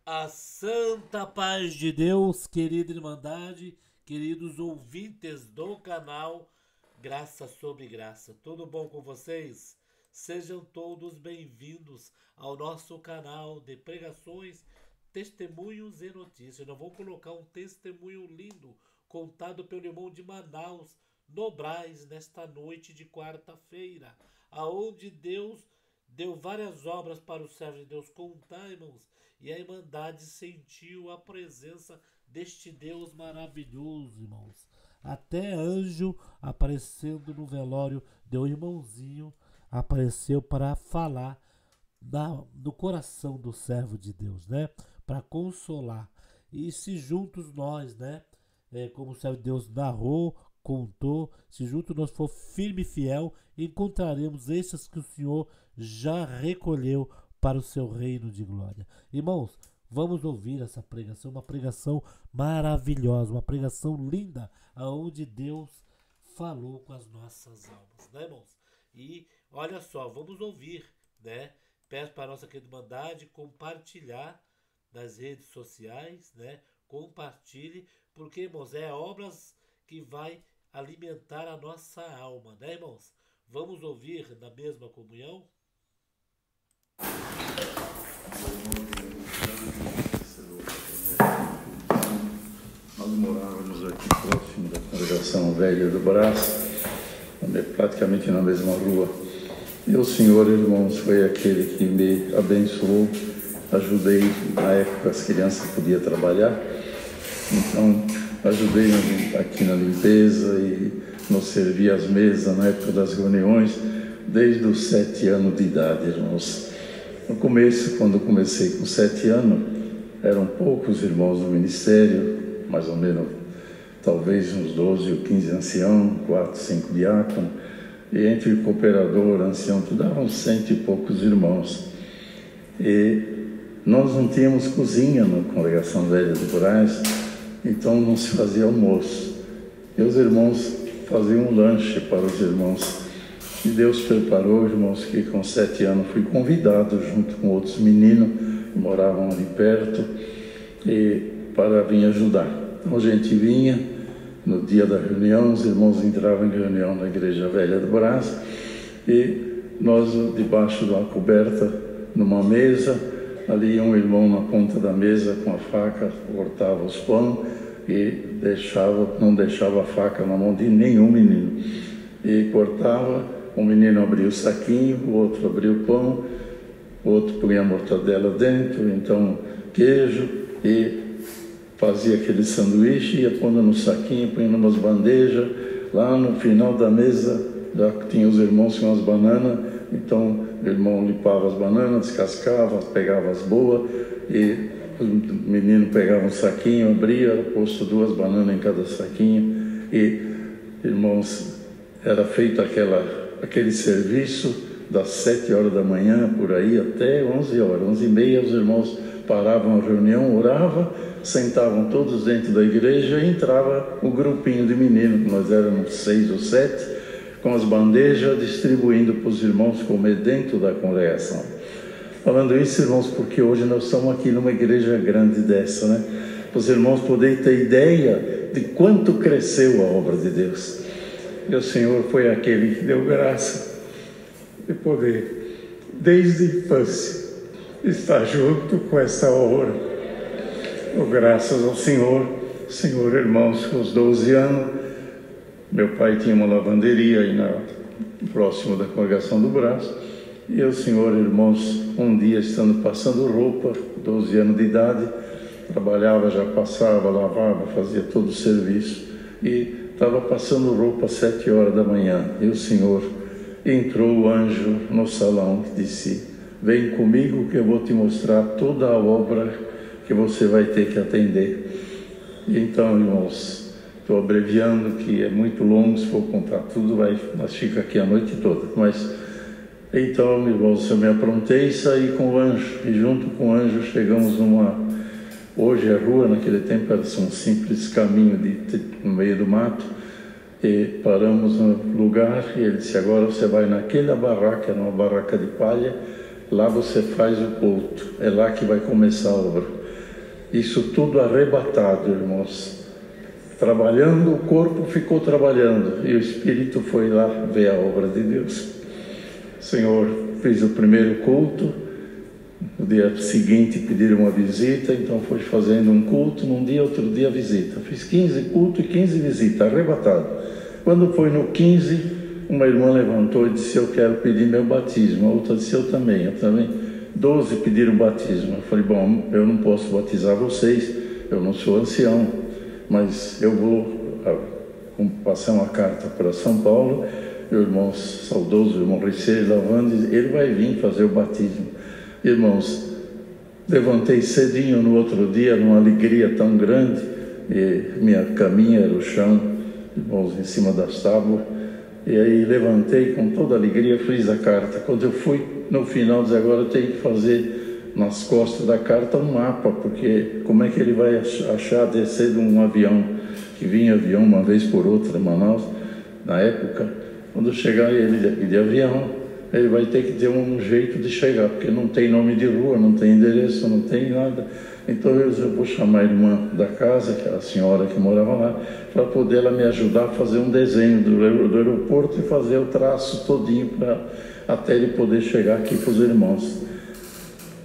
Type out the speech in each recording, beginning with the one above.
A santa paz de Deus, querida Irmandade, queridos ouvintes do canal Graça sobre Graça. Tudo bom com vocês? Sejam todos bem-vindos ao nosso canal de pregações, testemunhos e notícias. Nós vamos colocar um testemunho lindo contado pelo irmão de Manaus, no Brás, nesta noite de quarta-feira, aonde Deus deu várias obras para o servo de Deus contar, irmãos, e a Irmandade sentiu a presença deste Deus maravilhoso, irmãos. Até anjo aparecendo no velório, deu irmãozinho, apareceu para falar do coração do servo de Deus, né? Para consolar. E se juntos nós, né? Como o servo de Deus narrou, contou, se juntos nós for firme e fiel, encontraremos esses que o Senhor já recolheu para o seu reino de glória. Irmãos, vamos ouvir essa pregação, uma pregação maravilhosa, uma pregação linda, aonde Deus falou com as nossas almas, né, irmãos? E olha só, vamos ouvir, né? Peço para a nossa querida Irmandade compartilhar nas redes sociais, né? Compartilhe, porque, irmãos, é obras que vai alimentar a nossa alma, né, irmãos? Vamos ouvir na mesma comunhão? Nós morávamos aqui próximo da congregação velha do Brás, praticamente na mesma rua. E o Senhor, irmãos, foi aquele que me abençoou. Ajudei, na época as crianças podiam trabalhar, então ajudei aqui na limpeza e nos servia as mesas na época das reuniões, desde os 7 anos de idade, irmãos. No começo, quando comecei com 7 anos, eram poucos irmãos do ministério, mais ou menos, talvez uns 12 ou 15 anciãos, 4, 5 diáconos, e entre cooperador, ancião, tudo davam 100 e poucos irmãos. E nós não tínhamos cozinha na congregação velha do Brás, então não se fazia almoço. E os irmãos faziam um lanche para os irmãos. E Deus preparou, irmãos, que com 7 anos fui convidado, junto com outros meninos que moravam ali perto, para vir ajudar. Então a gente vinha, no dia da reunião, os irmãos entravam em reunião na Igreja Velha do Brás, e nós, debaixo de uma coberta, numa mesa, ali um irmão na ponta da mesa com a faca cortava os pão e não deixava a faca na mão de nenhum menino. E cortava, um menino abria o saquinho, o outro abria o pão, o outro punha a mortadela dentro, então queijo, e fazia aquele sanduíche, ia pondo no saquinho, punha numas bandejas. Lá no final da mesa já tinha os irmãos com as bananas, então o irmão limpava as bananas, descascava, pegava as boas, e o menino pegava um saquinho, abria, era posto 2 bananas em cada saquinho, e, irmãos, era feito aquele serviço das 7 horas da manhã, por aí, até 11 horas, 11h30, os irmãos paravam a reunião, oravam, sentavam todos dentro da igreja e entrava o grupinho de meninos, nós éramos 6 ou 7, com as bandejas, distribuindo para os irmãos comer dentro da congregação. Falando isso, irmãos, porque hoje nós estamos aqui numa igreja grande dessa, né? Para os irmãos poderem ter ideia de quanto cresceu a obra de Deus. E o Senhor foi aquele que deu graça de poder, desde a infância, estar junto com essa obra. Graças ao Senhor, irmãos, com os 12 anos, meu pai tinha uma lavanderia aí próximo da congregação do Brás, e o Senhor, irmãos, um dia estando passando roupa, 12 anos de idade, trabalhava, já passava, lavava, fazia todo o serviço, e estava passando roupa às 7 horas da manhã, e o Senhor entrou o anjo no salão e disse: vem comigo que eu vou te mostrar toda a obra que você vai ter que atender. Então, irmãos, estou abreviando, que é muito longo, se for contar tudo, nós fica aqui a noite toda. Mas, então, irmãos, eu me aprontei e saí com o anjo. E junto com o anjo chegamos hoje é rua, naquele tempo era um simples caminho no meio do mato. E paramos no lugar e ele disse: agora você vai naquela barraca, era uma barraca de palha, lá você faz o culto, é lá que vai começar a obra. Isso tudo arrebatado, irmãos. Trabalhando, o corpo ficou trabalhando e o espírito foi lá ver a obra de Deus. O Senhor fez o primeiro culto, no dia seguinte pediram uma visita, então foi fazendo um culto, num dia, outro dia visita. Fiz 15 cultos e 15 visitas, arrebatado. Quando foi no 15, uma irmã levantou e disse: eu quero pedir meu batismo. A outra disse: eu também. 12 pediram batismo. Eu falei: bom, eu não posso batizar vocês, eu não sou ancião, mas eu vou passar uma carta para São Paulo. Meu irmão saudoso, irmão Riceiro Lavande, ele vai vir fazer o batismo. Irmãos, levantei cedinho no outro dia, numa alegria tão grande, e minha caminha era o chão, irmãos, em cima das tábuas, e aí levantei com toda alegria, fiz a carta. Quando eu fui no final, disse: agora eu tenho que fazer nas costas da carta um mapa, porque como é que ele vai achar descer de um avião, que vinha avião uma vez por outra em Manaus, na época, quando chegar ele de avião, ele vai ter que ter um jeito de chegar, porque não tem nome de rua, não tem endereço, não tem nada. Então eu vou chamar a irmã da casa, que é a senhora que morava lá, para poder ela me ajudar a fazer um desenho do aeroporto e fazer o traço todinho até ele poder chegar aqui para os irmãos.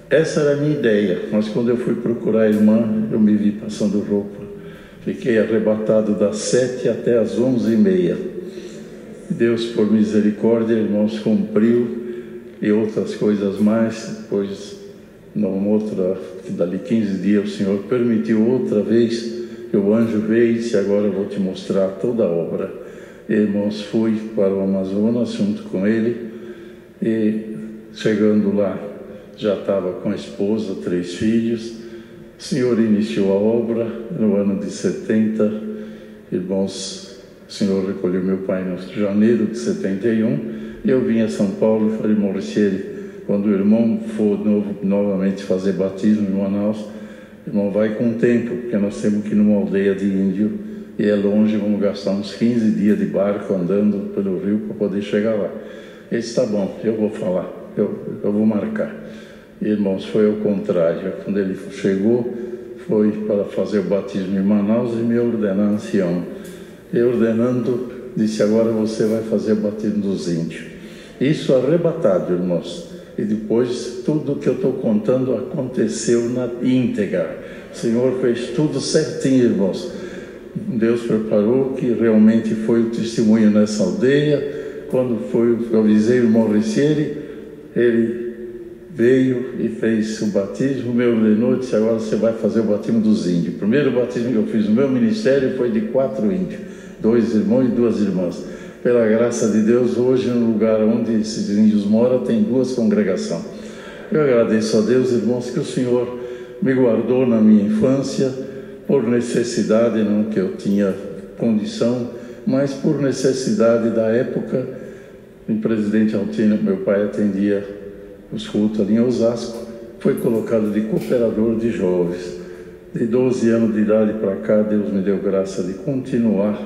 Essa era a minha ideia, mas quando eu fui procurar a irmã, eu me vi passando roupa. Fiquei arrebatado das 7 até as 11h30. Deus, por misericórdia, irmãos, cumpriu, e outras coisas mais. Depois, dali 15 dias, o Senhor permitiu outra vez que o anjo veio e disse: agora eu vou te mostrar toda a obra. E, irmãos, fui para o Amazonas junto com ele, e chegando lá, já estava com a esposa, 3 filhos. O Senhor iniciou a obra no ano de 70, irmãos. O Senhor recolheu meu pai no janeiro de 71, e eu vim a São Paulo e falei: Mauricieri, quando o irmão for novamente fazer batismo em Manaus, irmão, vai com tempo, porque nós temos que ir numa aldeia de índio, e é longe, vamos gastar uns 15 dias de barco andando pelo rio para poder chegar lá. Ele disse: tá bom, eu vou falar, eu vou marcar. E, irmãos, foi ao contrário. Quando ele chegou, foi para fazer o batismo em Manaus e me ordenar ancião. E ordenando, disse: agora você vai fazer o batismo dos índios. Isso arrebatado, irmãos. E depois, tudo que eu estou contando aconteceu na íntegra. O Senhor fez tudo certinho, irmãos. Deus preparou, que realmente foi o testemunho nessa aldeia. Quando eu avisei o irmão Riceiri, ele veio e fez o batismo, me ordenou e disse: agora você vai fazer o batismo dos índios. O primeiro batismo que eu fiz no meu ministério foi de 4 índios, 2 irmãos e 2 irmãs. Pela graça de Deus, hoje no lugar onde esses índios moram, tem 2 congregações. Eu agradeço a Deus, irmãos, que o Senhor me guardou na minha infância, por necessidade, não que eu tinha condição, mas por necessidade da época. Em Presidente Altino, meu pai atendia os cultos ali em Osasco, foi colocado de cooperador de jovens. De 12 anos de idade para cá, Deus me deu graça de continuar.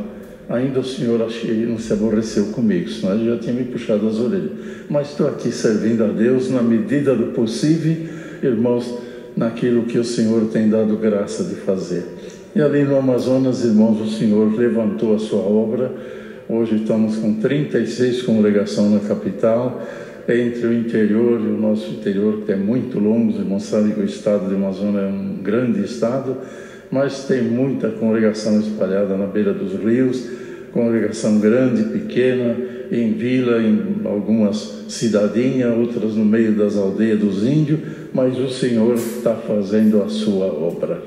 Ainda o Senhor, achei, não se aborreceu comigo, senão ele já tinha me puxado as orelhas. Mas estou aqui servindo a Deus na medida do possível, irmãos, naquilo que o Senhor tem dado graça de fazer. E ali no Amazonas, irmãos, o Senhor levantou a sua obra. Hoje estamos com 36 congregações na capital, entre o interior e o nosso interior, que é muito longo. Os irmãos sabem que o estado de Amazonas é um grande estado, mas tem muita congregação espalhada na beira dos rios, congregação grande, pequena, em vila, em algumas cidadinhas, outras no meio das aldeias dos índios, mas o Senhor está fazendo a sua obra.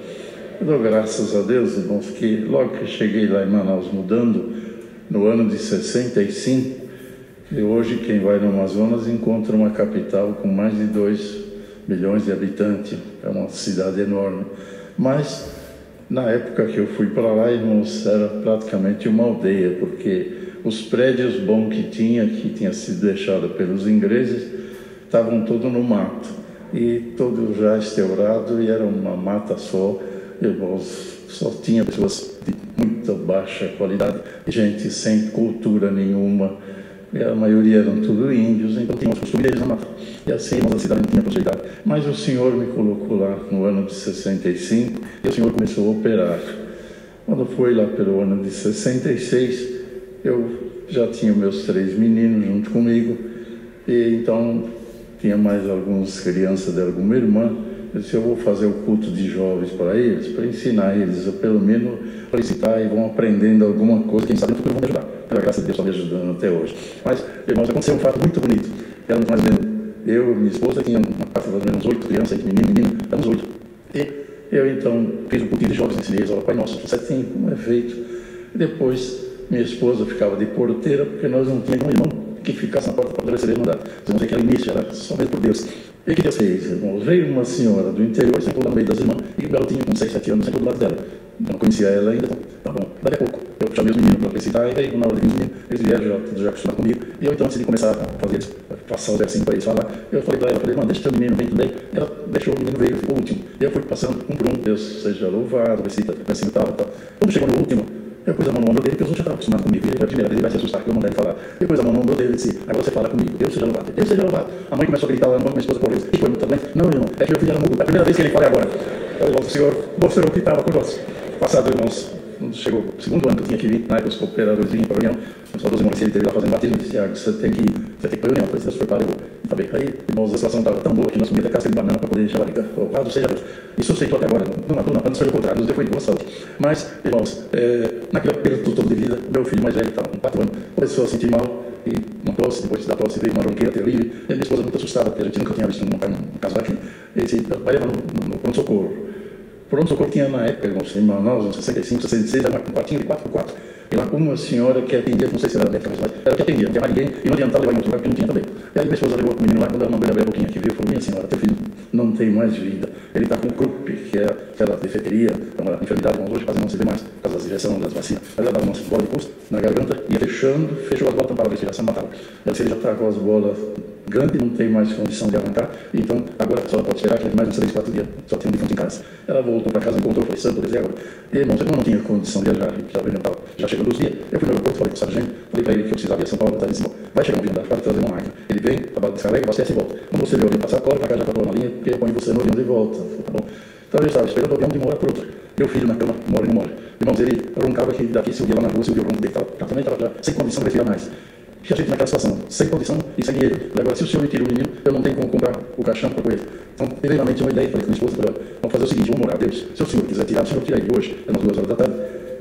Eu dou graças a Deus, irmãos, que logo que cheguei lá em Manaus, mudando, no ano de 65, e hoje quem vai no Amazonas encontra uma capital com mais de 2 milhões de habitantes, é uma cidade enorme. Mas na época que eu fui para lá, irmãos, era praticamente uma aldeia, porque os prédios bons que tinha sido deixado pelos ingleses, estavam todos no mato, e todo já esteurado, e era uma mata só. Irmãos, só tinha pessoas de muita baixa qualidade, gente sem cultura nenhuma, e a maioria eram tudo índios, então tinha os costumes deles na mata. E assim, a cidade não tinha possibilidade. Mas o Senhor me colocou lá no ano de 65 e o Senhor começou a operar. Quando foi lá pelo ano de 66, eu já tinha meus 3 meninos junto comigo, e então tinha mais algumas crianças de alguma irmã. Eu disse, eu vou fazer o culto de jovens para eles, para ensinar eles, a pelo menos felicitar e vão aprendendo alguma coisa, quem sabe no futuro vão me ajudar. Pela graça de Deus, está me ajudando até hoje. Mas, irmãos, aconteceu um fato muito bonito. Éramos mais ou menos, eu e minha esposa, tinha uma parte mais ou menos 8 crianças, menino, éramos 8. E eu então fiz um culto de jovens, ensinei eles ao Pai Nosso, certinho, como é feito. E depois, minha esposa ficava de porteira, porque nós não tínhamos um irmão que ficasse na porta para poder receber a irmandade. Vocês vão ver que era início, era só mesmo por Deus. E o que Deus fez, irmãos? Veio uma senhora do interior, sentou lá no meio das irmãs, e o garotinho com 6, 7 anos, sentou do lado dela. Eu não conhecia ela ainda, então, tá bom. Daqui a pouco, eu chamei os meninos para felicitar, e aí, na hora de vir os meninos, eles vieram já acostumados comigo, e eu então, antes de começar a fazer eles, passar os versinhos para eles falar, eu falei para ela, irmã, deixa o teu menino, vem também. Ela deixou o menino, veio, ficou o último. E eu fui passando um por um, Deus seja louvado, versículo tal. Quando chegou no último, eu pus a mão no ombro dele, porque os outros já estavam acostumados comigo. Ele, a primeira vez, ele vai se assustar, que eu mandei ele falar. Eu pus a mão no ombro dele e disse, agora você fala comigo, Deus seja louvado, Deus seja louvado. A mãe começou a gritar lá, minha esposa correu, e foi também. Não, irmão, é que meu filho era mudo, é a primeira vez que ele fala agora. O Senhor mostrou que estava conosco. Passado, irmãos, quando chegou o segundo ano que eu tinha que vir, na época os cooperadores vinham para a reunião, os irmãos disse, ele teve lá fazendo batismo, disse, Tiago, você tem que ir para a reunião, depois Deus prepara, eu vou. Tá bem. Aí, irmãos, a situação estava tão boa que nós comíamos até casca de banana para poder encher a barriga. Louvado seja Deus. Isso eu sei até agora, não matou, não, antes foi o contrário, nos deu foi boa saúde. Mas, irmãos, naquele período todo de vida, meu filho mais velho, estava com 4 anos, começou a sentir mal, e uma tosse, depois da tosse veio uma ronqueira terrível, e a minha esposa muito assustada, porque a gente nunca tinha visto um caso daquele. Ele disse, vai levar no pronto-socorro. Pronto-socorro tinha na época, irmãos, em Manaus, em 65, 66, era um quartinho de 4x4. E lá uma senhora que atendia, não sei se era médica, mas era que atendia, não tinha mais ninguém, e não adiantava levar em outro lugar, porque não tinha também. E aí minha esposa levou o menino lá, quando ela mandou ele abrir a boquinha, que viu, falou, minha senhora, teu filho não tem mais vida. Ele está com Krupp, que é aquela defeiteria, é uma enfermidade, mas hoje quase não se vê mais, por causa das injeções, das vacinas. Ela dava umas bolas de pulso na garganta, ia fechando, fechou as bolas, tampava a respiração, matava. Ela disse, ele já está com as bolas grandes, não tem mais condição de arrancar, então agora só pode esperar que mais uns 3, 4 dias, só tem um defunto em casa. Ela voltou para casa, encontrou, foi santo, e agora. E irmãos, eu não tinha condição de viajar, já chegando os dias, eu fui no aeroporto, falei com o sargento, falei para ele que eu precisava ir a São Paulo, ele disse, vai chegar um avião da FAB, trazer uma máquina. Ele vem, descarrega, abastece e volta. Quando você vê o avião passar, corre para cá, já para a linha, porque eu ponho você no avião de volta. Tá bom? Então eu estava esperando o avião de uma hora para outra. Meu filho na cama, mora e não mora. Irmãos, ele roncava que daqui se eu via lá na rua, se eu via o ronco dele, também estava já sem condição de respirar mais. E a gente naquela situação, sem condição e sem dinheiro. Agora, se o senhor me tira o menino, eu não tenho como comprar o caixão para ele. Então, primeiramente, uma ideia, falei com minha esposa, falei, vamos fazer o seguinte, vamos orar a Deus. Se o senhor quiser tirar, o senhor tira ele hoje, é umas 2 horas da tarde.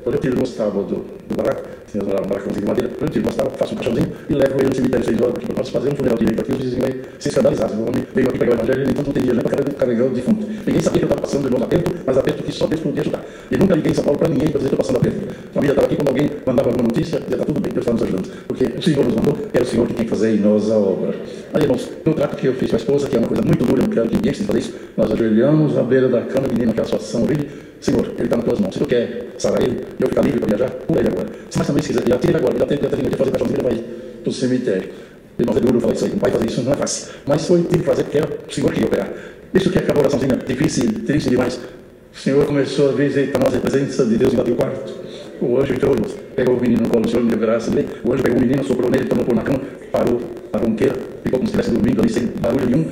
Quando eu tiro no sábado do baraco, tinha um baracãozinho de madeira, eu tiro no sábado, faço um caixãozinho e levo ele no cemitério 6 horas, porque eu posso fazer um funeral direito aqui, os vizinhos vão se escandalizar. O homem veio aqui pegar o evangelho, então não tem dinheiro nem para carregar o defunto. Ninguém sabia que eu estava passando, irmãos, aperto, mas aperto que só Deus podia ajudar. E nunca liguei em São Paulo para ninguém para dizer que eu estou passando aperto. A família estava aqui, quando alguém mandava alguma notícia, já está tudo bem, Deus está nos ajudando. Porque o Senhor nos mandou, era o Senhor que tem que fazer em nós a obra. Aí, irmãos, no trato que eu fiz com a esposa, que é uma coisa muito dura, eu não quero que ninguém precise fazer isso, nós ajoelhamos à beira da cama, menino, naquela situação horrível. Senhor, ele está nas tuas mãos. Se tu quer sarar ele e eu ficar livre para viajar, pula ele agora. Se mais também se quiser, já tira ele agora, já tem que fazer o caixãozinho e levar ele para o cemitério. Irmãos, é duro falar isso aí, não vai fazer isso, não é fácil. Mas foi, tive que fazer porque o Senhor queria operar. Isso que acabou a oraçãozinha, difícil, triste demais. O Senhor começou a visitar nós, a presença de Deus invadiu o quarto. O anjo entrou, irmãos, pegou o menino no colo, o Senhor me deu graça dele. O anjo pegou o menino, soprou nele, tomou por na cama, parou a ronqueira, ficou como se estivesse dormindo ali, sem barulho nenhum.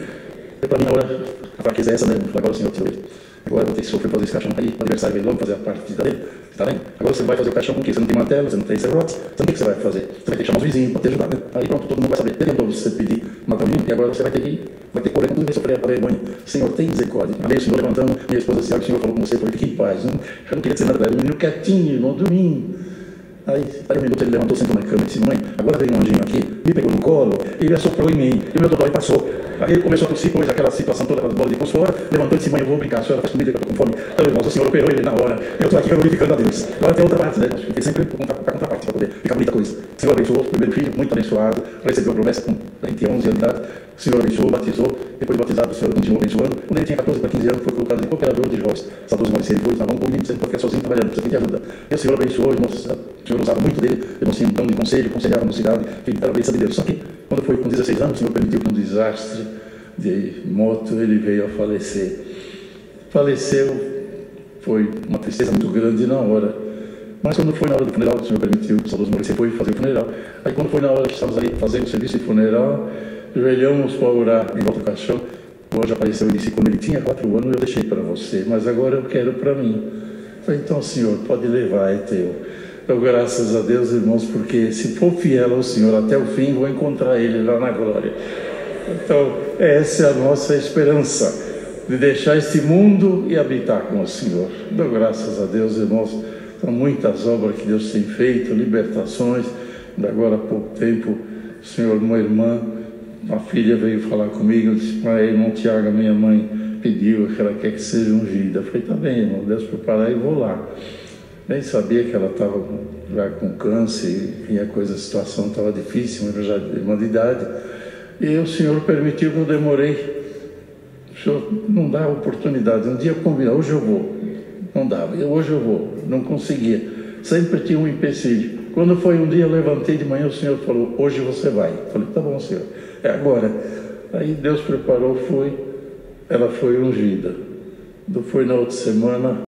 E para mim, agora, a fraqueza é essa mesmo, agora o Senhor tirou ele. Agora eu vou ter que sofrer fazer esse caixão aí, o adversário veio logo fazer a parte dele, tá bem? Agora você vai fazer o caixão com o quê? Você não tem martelo, você não tem serrote, então o que você vai fazer? Você vai ter que chamar os vizinhos para te ajudar, né? Aí pronto, todo mundo vai saber. Tentou você pedir martelinho e agora você vai ter que correr com tudo e sofrer a vergonha. Senhor, tem misericórdia. Amém, o Senhor levantando, minha esposa disse, o Senhor falou com você, falei, fique em paz. Eu não queria dizer nada para ela, o menino quietinho, irmão, dormindo. Aí um minuto ele levantou, sentou na cama e disse, mãe, agora veio um anjinho aqui, me pegou no colo, ele assoprou em mim, e o meu dodói passou. Aí ele começou a tossir, pôs aquela situação toda, as bolas de pulso fora, levantou e disse, mãe, eu vou brincar, a senhora faz comida que eu estou com fome. Então, irmãos, o Senhor operou ele na hora, eu estou aqui glorificando a Deus. Agora tem outra parte, né? Fiquei sempre com a contraparte para poder ficar bonita coisa. O Senhor abençoou, o primeiro filho, muito abençoado, recebeu a promessa com 11 anos de idade. O Senhor abençoou, batizou, depois de batizado, o Senhor continuou abençoando. Quando ele tinha 14 para 15 anos, foi colocado de cooperador de jovens. Saudoso Maurício, ele foi, estava um pouquinho, você não pode ficar sozinho trabalhando, você tem que ajuda. E o Senhor abençoou, irmãos, o Senhor usava muito dele, irmãos, então de conselho, aconselhava na cidade, era a bênção de Deus. Só que, quando foi com 16 anos, o Senhor permitiu que um desastre de moto ele veio a falecer. Faleceu, foi uma tristeza muito grande na hora. Mas quando foi na hora do funeral, o Senhor permitiu, o saudoso Maurício foi fazer o funeral. Aí quando foi na hora que estávamos ali fazendo o serviço de funeral, joelhamos para orar em volta do caixão. O anjo apareceu e disse: quando ele tinha 4 anos eu deixei para você, mas agora eu quero para mim. Eu falei: então, Senhor, pode levar, é teu. Então, graças a Deus, irmãos, porque se for fiel ao Senhor até o fim, vou encontrar Ele lá na glória. Então, essa é a nossa esperança, de deixar este mundo e habitar com o Senhor. Dou graças a Deus, irmãos. São muitas obras que Deus tem feito, libertações. Agora há pouco tempo, o Senhor, uma irmã, uma filha veio falar comigo, disse: pai, irmão Tiago, a minha mãe pediu que ela quer que seja ungida. Eu falei: tá bem, irmão, Deus preparar e vou lá. Nem sabia que ela estava já com câncer e a situação estava difícil, mas já de uma de idade. E o Senhor permitiu que eu demorei. O Senhor não dá oportunidade. Um dia eu combinei: hoje eu vou. Não dava. Hoje eu vou. Não conseguia. Sempre tinha um empecilho. Quando foi um dia, eu levantei de manhã, o Senhor falou: hoje você vai. Eu falei: tá bom, Senhor, é agora. Aí Deus preparou, foi. Ela foi ungida. Foi na outra semana.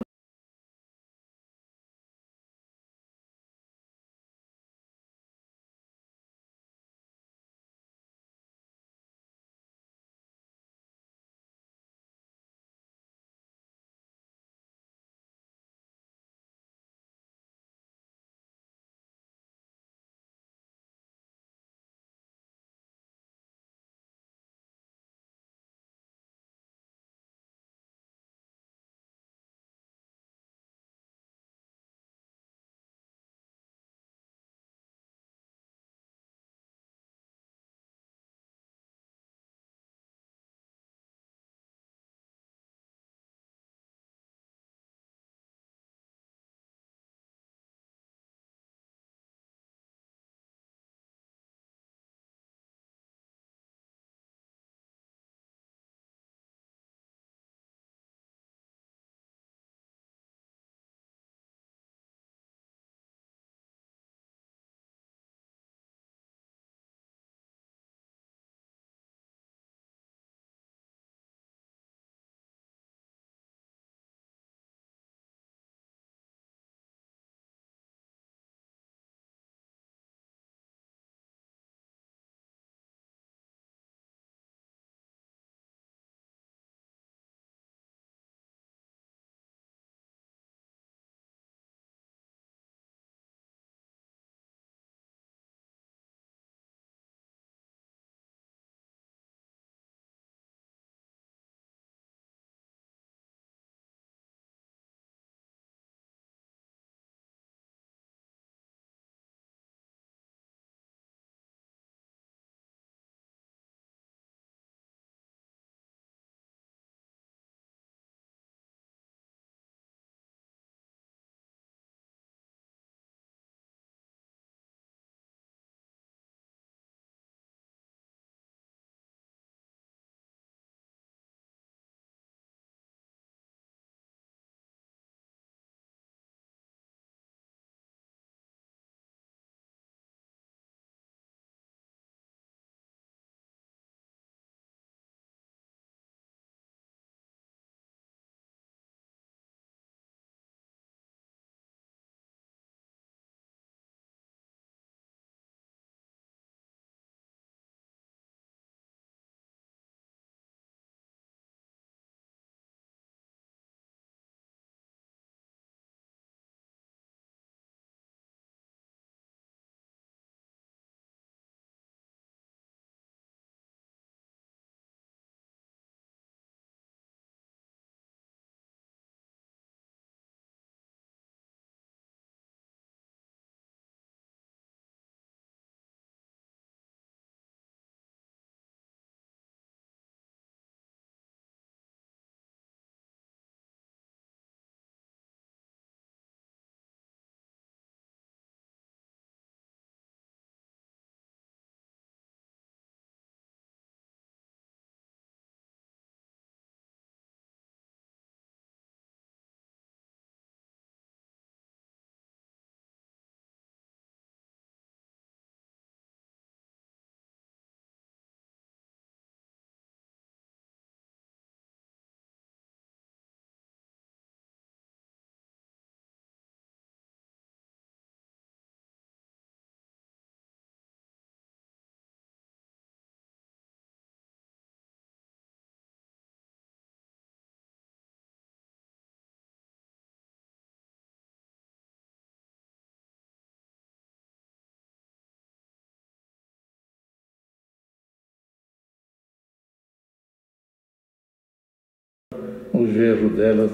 o genro dela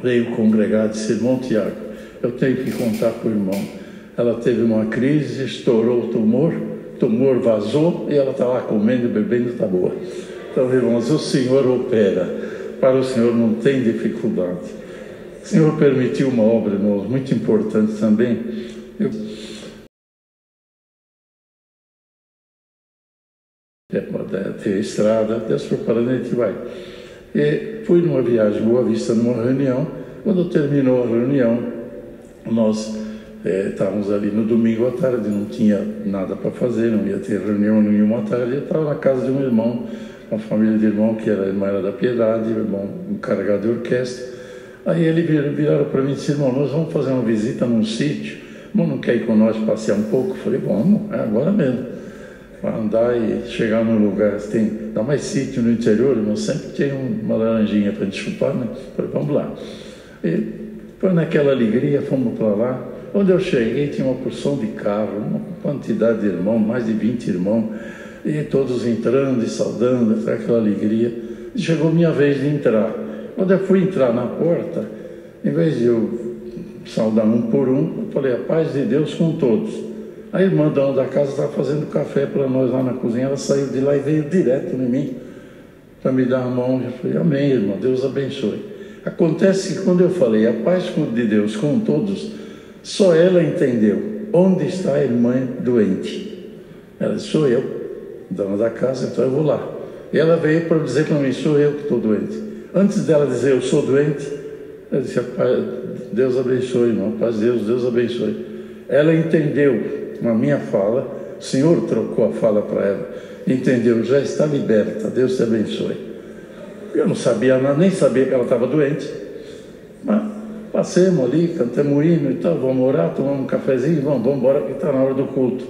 veio congregar e disse: irmão Tiago, eu tenho que contar para o irmão. Ela teve uma crise, estourou o tumor vazou e ela está lá comendo e bebendo, está boa. Então, irmãos, o Senhor opera. Para o Senhor não tem dificuldade. O Senhor permitiu uma obra, irmãos, muito importante também. Ter estrada, Deus preparando, a gente vai. E fui numa viagem Boa Vista, numa reunião. Quando terminou a reunião, nós estávamos ali no domingo à tarde, não tinha nada para fazer, não ia ter reunião nenhuma à tarde. Eu estava na casa de um irmão, uma família de irmão que era irmã da Piedade, irmão encarregado de orquestra. Aí ele viraram para mim e disse: irmão, nós vamos fazer uma visita num sítio, irmão, não quer ir com nós passear um pouco? Eu falei: vamos, agora mesmo. Para andar e chegar num lugar, dá mais sítio no interior, irmão, sempre tem uma laranjinha para a gente chupar, né? Eu falei: vamos lá. E foi naquela alegria, fomos para lá. Quando eu cheguei, tinha uma porção de carro, uma quantidade de irmãos, mais de 20 irmãos, e todos entrando e saudando, aquela alegria. E chegou minha vez de entrar. Quando eu fui entrar na porta, em vez de eu saudar um por um, eu falei: a paz de Deus com todos. A irmã dona da casa estava fazendo café para nós lá na cozinha, ela saiu de lá e veio direto em mim para me dar a mão. Eu falei: amém, irmão, Deus abençoe. Acontece que quando eu falei a paz de Deus com todos, só ela entendeu onde está a irmã doente. Ela disse: sou eu, dona da casa, então eu vou lá. E ela veio para dizer para mim: sou eu que estou doente. Antes dela dizer eu sou doente, ela disse: Deus abençoe, irmão, paz de Deus, Deus abençoe. Ela entendeu na minha fala, o Senhor trocou a fala para ela, entendeu, já está liberta, Deus te abençoe. Eu não sabia nada, nem sabia que ela estava doente, mas passemos ali, cantamos o hino e tal, vamos orar, tomamos um cafezinho, vamos embora que está na hora do culto.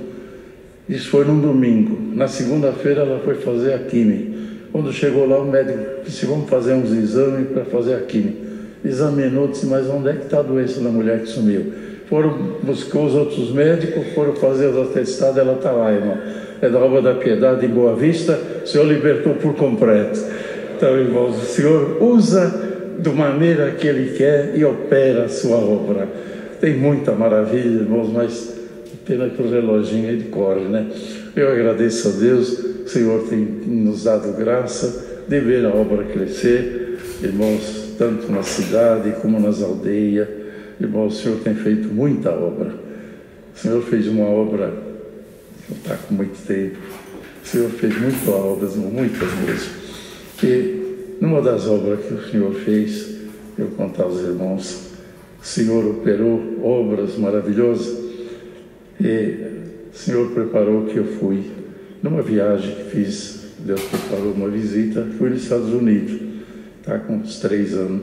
Isso foi num domingo. Na segunda-feira ela foi fazer a quimio. Quando chegou lá, o médico disse: vamos fazer uns exames para fazer a quimio. Examinou, disse: mas onde é que está a doença da mulher que sumiu? Foram buscar os outros médicos, foram fazer os atestados, ela está lá, irmão. É da obra da Piedade em Boa Vista, o Senhor libertou por completo. Então, irmãos, o Senhor usa da maneira que Ele quer e opera a sua obra. Tem muita maravilha, irmãos, mas pena que o reloginho ele corre, né? Eu agradeço a Deus, o Senhor tem nos dado graça de ver a obra crescer, irmãos, tanto na cidade como nas aldeias. Irmão, o Senhor tem feito muita obra. O Senhor fez uma obra, não está com muito tempo. O Senhor fez muitas obras, muitas mesmo. E numa das obras que o Senhor fez, eu contar aos irmãos, o Senhor operou obras maravilhosas. E o Senhor preparou que eu fui numa viagem que fiz. Deus preparou uma visita, fui nos Estados Unidos. Está com uns 3 anos.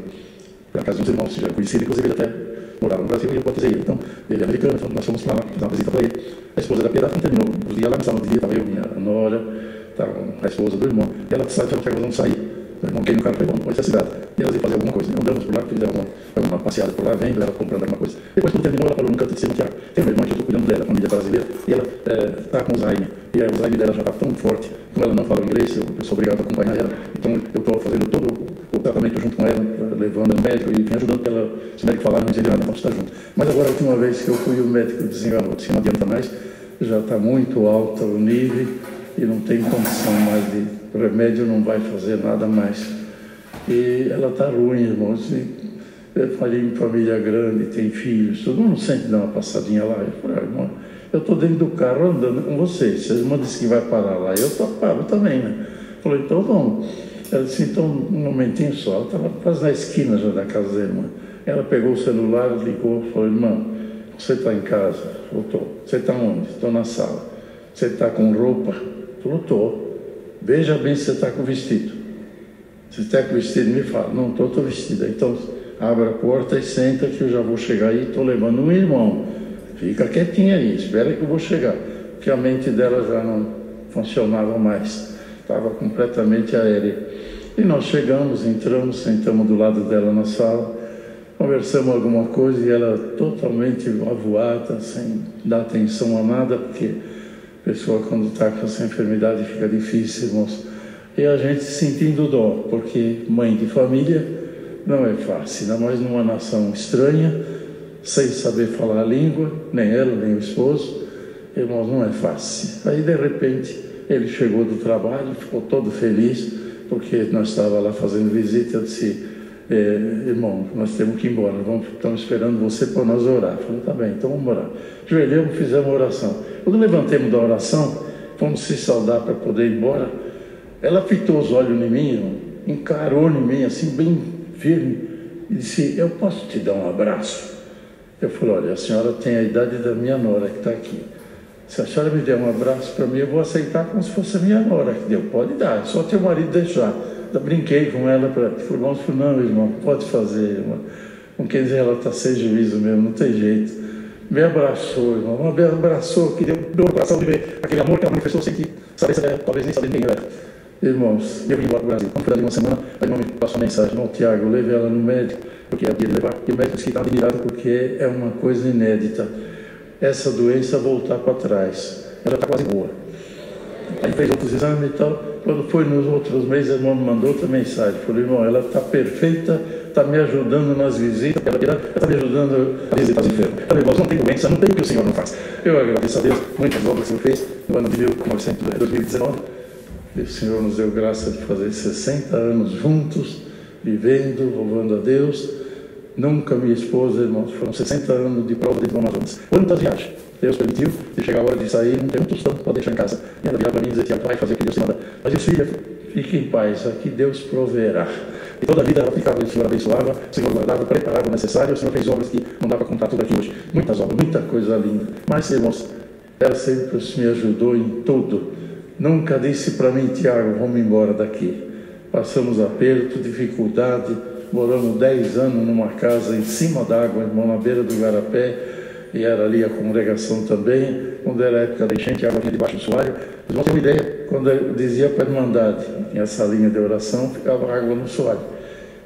Por acaso, uns irmãos já conhecidos, inclusive ele até morava no Brasil e eu batizei ele. Então, ele é americano, então nós fomos para lá, fizemos uma visita para ele. A esposa da Piedade terminou os dias lá no sábado de dia, estava eu, minha nora, estava a esposa do irmão. E ela falou que nós vamos sair. O irmão queria no carro, falei: vamos conhecer a cidade. E elas iam fazer alguma coisa. Andamos por lá, fizemos uma passeada por lá, vendo ela comprando alguma coisa. Depois, quando terminou, ela falou no canto de cima: Tiago, tem uma irmã que eu estou cuidando dela, família brasileira, e ela está com Alzheimer. E a Alzheimer dela já está tão forte, como ela não fala inglês, eu sou obrigado a acompanhar ela. Então, eu estou fazendo todo o tratamento junto com ela, levando no médico e ajudando ela. Se o médico falar, não entende nada, vamos estar junto. Mas agora, a última vez que eu fui, o médico desenganou, disse: não adianta mais, já está muito alto o nível e não tem condição mais de remédio, não vai fazer nada mais. E ela está ruim, irmãos. Eu falei em família grande, tem filhos, todo mundo sempre dá uma passadinha lá. Eu falei: irmão, eu estou dentro do carro andando com vocês. Se a irmã disse que vai parar lá, eu paro também, né? Eu falei: então vamos. Ela disse: então, um momentinho só. Ela estava quase na esquina já da casa da irmã. Ela pegou o celular, ligou, falou: irmã, você está em casa? Eu estou. Você está onde? Estou na sala. Você está com roupa? Eu estou. Veja bem se você está com vestido. Se está com vestido, me fala. Não estou vestida. Então, abre a porta e senta que eu já vou chegar aí. Estou levando um irmão. Fica quietinha aí, espera que eu vou chegar. Porque a mente dela já não funcionava mais. Estava completamente aérea. E nós chegamos, entramos, sentamos do lado dela na sala, conversamos alguma coisa e ela totalmente avoada, sem dar atenção a nada, porque a pessoa quando está com essa enfermidade fica difícil, irmãos. E a gente sentindo dó, porque mãe de família não é fácil, ainda mais numa nação estranha, sem saber falar a língua, nem ela, nem o esposo. Irmãos, não é fácil. Aí, de repente, ele chegou do trabalho, ficou todo feliz, porque nós estávamos lá fazendo visita. Eu disse: irmão, nós temos que ir embora, estamos esperando você para nós orar. Eu falei: tá bem, então vamos orar. Joelhamos, fizemos uma oração. Quando levantemos da oração, fomos se saudar para poder ir embora. Ela fitou os olhos em mim, irmão, encarou em mim, assim, bem firme, e disse: eu posso te dar um abraço? Eu falei: olha, a senhora tem a idade da minha nora que está aqui. Se a senhora me der um abraço para mim, eu vou aceitar como se fosse a minha nora que deu. Pode dar, só teu marido deixar. Eu brinquei com ela, falei: não, irmão, pode fazer, irmão. Com quem dizer, ela está sem juízo mesmo, não tem jeito. Me abraçou, irmão, me abraçou, que deu no coração de ver aquele amor que ela manifestou sem que saber, talvez nem saber quem era. Irmãos, eu vim embora para o Brasil. Quando foi ali uma semana, a irmã me passou a mensagem: irmão Tiago, eu levei ela no médico, porque havia de levar. E o médico disse que estava admirado, porque é uma coisa inédita essa doença voltar para trás. Ela está quase boa. Aí fez outros exames e tal. Quando foi nos outros meses, a irmã me mandou outra mensagem. Falei: irmão, ela está perfeita, está me ajudando nas visitas, ela está me ajudando a visitar os enfermos. Falei: irmãos, não tem doença, não tem o que o Senhor não faz. Eu agradeço a Deus, muitas obras que o Senhor fez no ano de 2019. E o Senhor nos deu graça de fazer 60 anos juntos, vivendo, louvando a Deus. Nunca minha esposa, irmãos, foram 60 anos de prova de Amazonas. Quantas viagens Deus permitiu, de chegar a hora de sair, não tem um tostão para deixar em casa. E ela virava para mim e dizia: Tiago, vai fazer o que Deus te manda. Mas disse: filha, fique em paz, aqui Deus proverá. E toda a vida ela ficava, o Senhor abençoava, o Senhor guardava, preparava o necessário, o Senhor fez obras que não dá para contar tudo aqui hoje. Muitas obras, muita coisa linda. Mas, irmãos, ela sempre me ajudou em tudo. Nunca disse para mim: Tiago, vamos embora daqui. Passamos aperto, dificuldade, moramos 10 anos numa casa em cima d'água, irmão, na beira do Igarapé, e era ali a congregação também. Quando era a época da enchente, a água vinha debaixo do soalho. Vocês vão ter uma ideia, quando eu dizia para a Irmandade, em essa linha de oração, ficava água no soalho.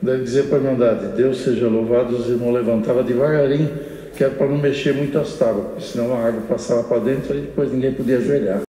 Quando eu dizia para a Irmandade: Deus seja louvado, os irmãos levantavam devagarinho, que era para não mexer muito as tábuas, porque senão a água passava para dentro e depois ninguém podia ajoelhar.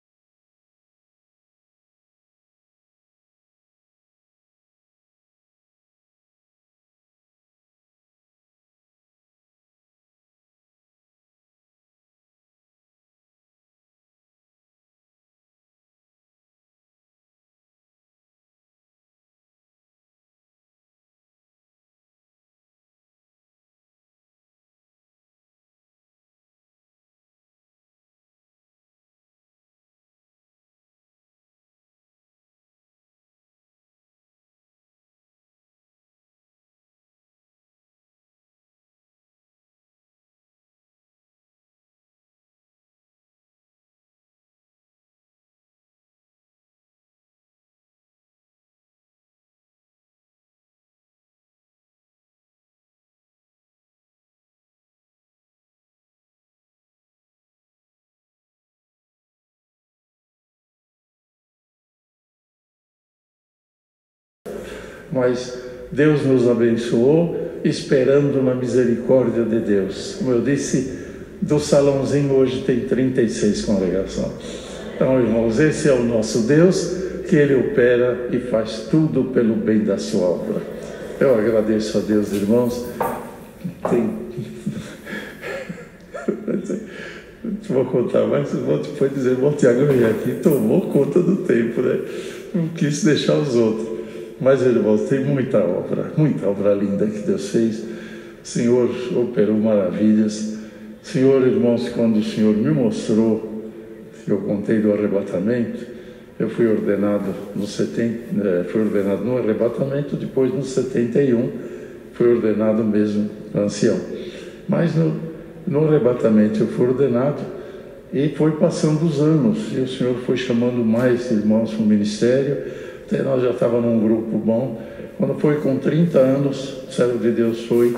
Mas Deus nos abençoou, esperando na misericórdia de Deus. Como eu disse, do salãozinho hoje tem 36 congregações. Então, irmãos, esse é o nosso Deus, que Ele opera e faz tudo pelo bem da sua obra. Eu agradeço a Deus, irmãos. Vou contar mais, vou depois dizer: irmão Tiago veio aqui e tomou conta do tempo, né? Não quis deixar os outros. Mas, irmãos, tem muita obra linda que Deus fez. O Senhor operou maravilhas. Senhor, irmãos, quando o Senhor me mostrou, eu contei do arrebatamento, eu fui ordenado no arrebatamento, depois no 71, fui ordenado mesmo ancião. Mas no arrebatamento eu fui ordenado e foi passando os anos, e o Senhor foi chamando mais irmãos para o ministério. Até nós já estávamos num grupo bom. Quando foi com 30 anos, o servo de Deus foi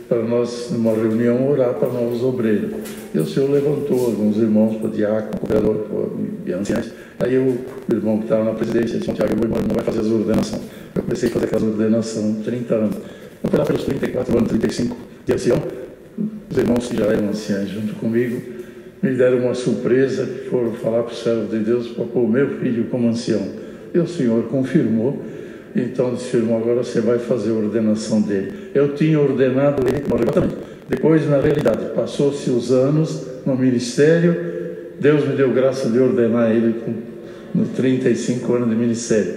para nós, numa reunião, orar para novos obreiros. E o Senhor levantou alguns irmãos para diácono, cooperador e anciãos. Aí o irmão que estava na presidência disse: Tiago, eu vou embora, não vai fazer as ordenações. Eu comecei a fazer aquelas ordenações 30 anos. Eu fui lá pelos 34 anos, 35 de ancião. Os irmãos que já eram anciãos junto comigo me deram uma surpresa, que foram falar para o servo de Deus para pôr o meu filho como ancião. E o Senhor confirmou. Então disse, irmão, agora você vai fazer a ordenação dele. Eu tinha ordenado ele no arrebatamento. Depois, na realidade, passou-se os anos no ministério, Deus me deu graça de ordenar ele com 35 anos de ministério.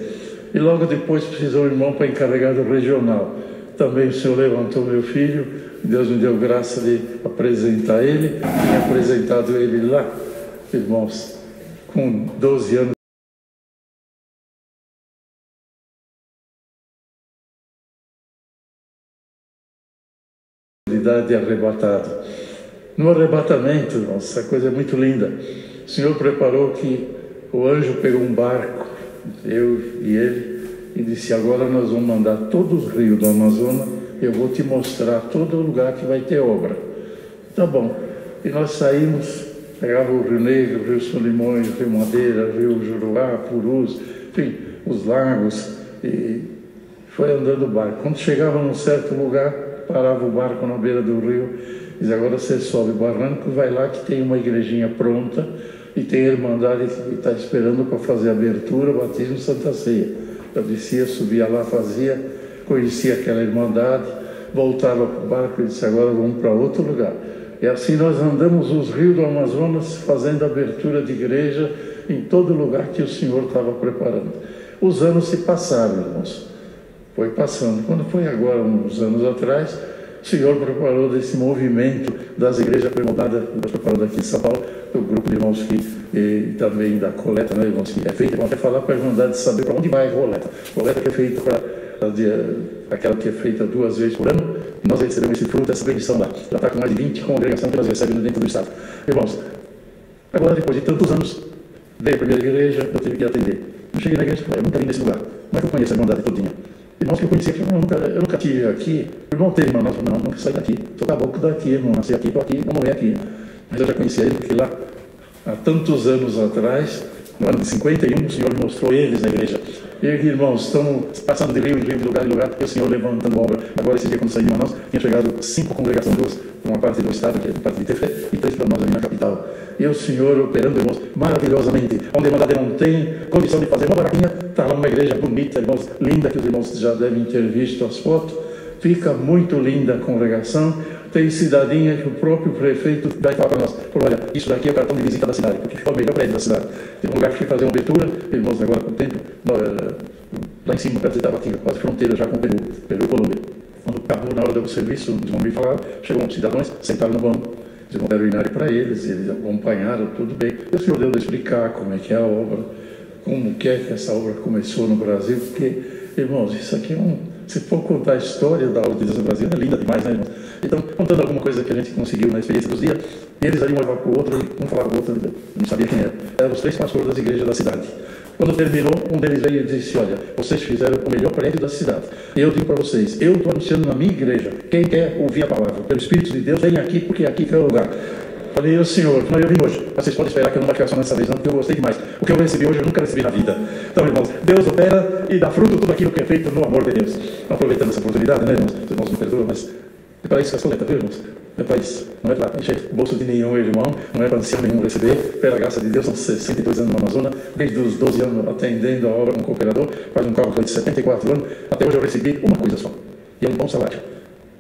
E logo depois precisou um irmão para encarregado regional. Também o Senhor levantou meu filho, Deus me deu graça de apresentar ele, e apresentado ele lá, irmãos, com 12 anos. De arrebatado. No arrebatamento, irmãos, essa coisa é muito linda. O Senhor preparou que o anjo pegou um barco, eu e ele, e disse, agora nós vamos mandar todos os rios do Amazonas, eu vou te mostrar todo lugar que vai ter obra. Tá bom. E nós saímos, pegava o Rio Negro, o Rio Solimões, o Rio Madeira, o Rio Juruá, Purus, enfim, os lagos, e foi andando o barco. Quando chegava num certo lugar, parava o barco na beira do rio, diz, agora você sobe o barranco, vai lá que tem uma igrejinha pronta e tem a irmandade que está esperando para fazer a abertura, o batismo, Santa Ceia. Eu descia, subia lá, fazia, conhecia aquela irmandade, voltava para o barco e disse, agora vamos para outro lugar. E assim nós andamos os rios do Amazonas fazendo abertura de igreja em todo lugar que o Senhor estava preparando. Os anos se passaram, irmãos. Foi passando. Quando foi agora, uns anos atrás, o Senhor preparou desse movimento das igrejas premodadas, preparou daqui de São Paulo, o grupo de irmãos que e também da coleta, né, irmãos, que é feita, vamos até falar para a irmandade saber para onde vai a coleta. Coleta que é feita para aquela que é feita 2 vezes por ano, e nós recebemos esse fruto, essa bendição lá. Já está com mais de 20 congregações que nós recebemos dentro do estado. Irmãos, agora depois de tantos anos, veio a primeira igreja, eu tive que atender. Eu cheguei na igreja e falei, eu nunca vim nesse lugar, mas eu conheço a irmandade todinha. Irmãos que eu conhecia, eu nunca tive aqui. O irmão teve, irmão, não, nunca saí daqui. Sou caboclo daqui, irmão, nasci aqui, estou aqui, vou morrer aqui. Mas eu já conhecia ele, porque lá, há tantos anos atrás, no ano de 51, o Senhor mostrou eles na igreja. E irmãos, estamos passando de rio em rio, de lugar em lugar, e o Senhor levantando obra. Agora, esse dia, quando saí de Manaus, tinha chegado 5 congregações, 2 para uma parte do estado, que é a parte de Tefé, e 3 para nós ali na capital. E o Senhor operando, irmãos, maravilhosamente. Onde a irmandade não tem condição de fazer uma baraquinha, está lá uma igreja bonita, irmãos, linda, que os irmãos já devem ter visto as fotos. Fica muito linda a congregação. Tem cidadinha que o próprio prefeito vai falar para nós. Falou, olha, isso daqui é o cartão de visita da cidade, porque é o melhor prédio da cidade. Tem um lugar que foi fazer uma abertura, irmãos, agora com o tempo, lá em cima, perto de Tabatinga, quase fronteira já com o Peru, Colômbia. Quando acabou na hora do serviço, os irmãos me falaram, chegou uns cidadãos, sentaram no banco. Os irmãos deram urinário para eles, eles acompanharam, tudo bem. E o Senhor deu de explicar como é que é a obra, como que é que essa obra começou no Brasil, porque, irmãos, isso aqui é se for contar a história da obra de Deus no Brasil, é linda demais, né, irmãos? Então, contando alguma coisa que a gente conseguiu na experiência dos dias, eles ali um levava para o outro, um falava para o outro, não sabia quem era. Eram os 3 pastores das igrejas da cidade. Quando terminou, um deles veio e disse, olha, vocês fizeram o melhor prédio da cidade. Eu digo para vocês, eu estou anunciando na minha igreja, quem quer ouvir a palavra, pelo Espírito de Deus, vem aqui, porque aqui que é o lugar. Falei, o Senhor, eu vim hoje. Vocês podem esperar que eu não vai ficar só nessa vez, não, porque eu gostei demais. O que eu recebi hoje, eu nunca recebi na vida. Então, irmãos, Deus opera e dá fruto tudo aquilo que é feito no amor de Deus. Então, aproveitando essa oportunidade, né, irmãos? Os irmãos me perdoam, mas é para isso que as coletas, viu, irmãos? É para isso. Não é para encher o bolso de nenhum irmão, não é para ancião nenhum receber. Pela graça de Deus, são 62 anos no Amazonas, desde os 12 anos atendendo a obra como cooperador, faz um cálculo de 74 anos. Até hoje eu recebi uma coisa só, e é um bom salário.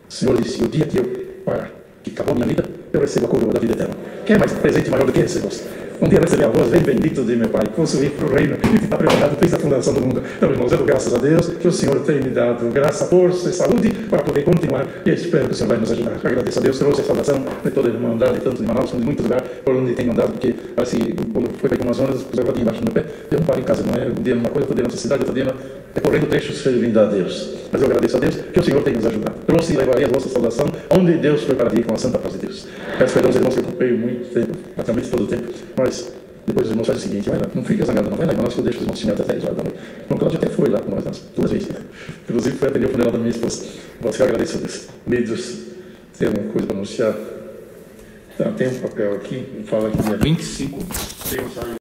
O Senhor disse, o dia que eu parar, que acabou a minha vida, eu recebo a coroa da vida eterna. Quer mais presente maior do que esse, irmãos? Um dia receber a voz, vem bendito de meu Pai, construir para o reino que está preparado desde a fundação do mundo. Então, irmãos, eu dou graças a Deus que o Senhor tem me dado graça, força e saúde para poder continuar, e eu espero que o Senhor vai nos ajudar. Agradeço a Deus, trouxe a salvação de toda a irmandade, tanto de Manaus como de muitos lugares por onde tem andado, porque assim, quando foi para o Amazonas, pus a botinha embaixo do meu pé, eu não paro em casa, não é um dia numa coisa, outro dia na cidade, outro dia recorrendo trechos servindo a Deus. Mas eu agradeço a Deus que o Senhor tem nos ajudado. Trouxe e levarei a vossa saudação onde Deus prepararia com a santa paz de Deus. Peço perdão aos irmãos que eu ocupei muito tempo, praticamente todo o tempo, mas depois os irmãos fazem o seguinte, vai lá, não fica zangado não, vai lá, irmãos, que eu deixo os irmãos até 10 horas da noite. Então, Cláudio até foi lá com nós 2 vezes. Inclusive foi atender o funeral da minha esposa. Mas eu agradeço a Deus. Líderes, tem alguma coisa para anunciar? Então, tem um papel aqui, fala que dia 25 tem um ensaio